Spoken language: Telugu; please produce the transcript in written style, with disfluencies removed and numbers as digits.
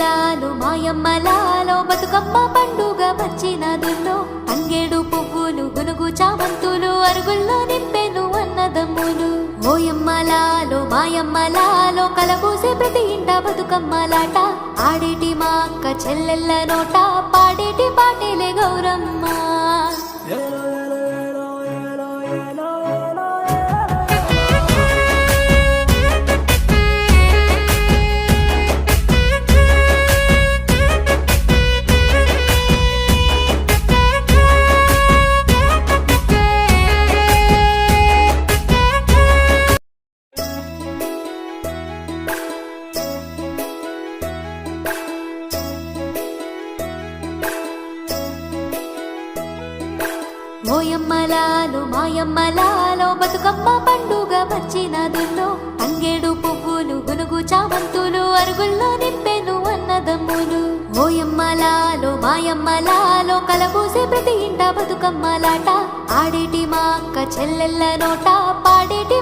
ఓయమ్మలాలో మాయమ్మలాలో బతుకమ్మ పండుగ వచ్చినదుల్లో తంగేడు పువ్వులు గునుగు చామంతులు అరుగుల్లో నింపెను అన్నదమ్ములు. ఓయమ్మలాలో మాయమ్మలాలో కలబూసే ప్రతి ఇంట బతుకమ్మలాట ఆడేటి మా అక్క చెల్లెళ్ళ నోట పాడేటి పాటేలే గౌరమ్మ. ఓయమ్మలాలో మాయమ్మలాలో బతుకమ్మ పండుగ వచ్చినదుల్లో తంగేడు పువ్వులు గునుగు చామంతులు అరుగుల్లో నింపెను అన్నదమ్ములు. ఓయమ్మలాలో మాయమ్మలాలో కలబూసే ప్రతి ఇంట బతుకమ్మలాట ఆడేటి మా అక్క చెల్లెళ్ళ నోట పాడేటి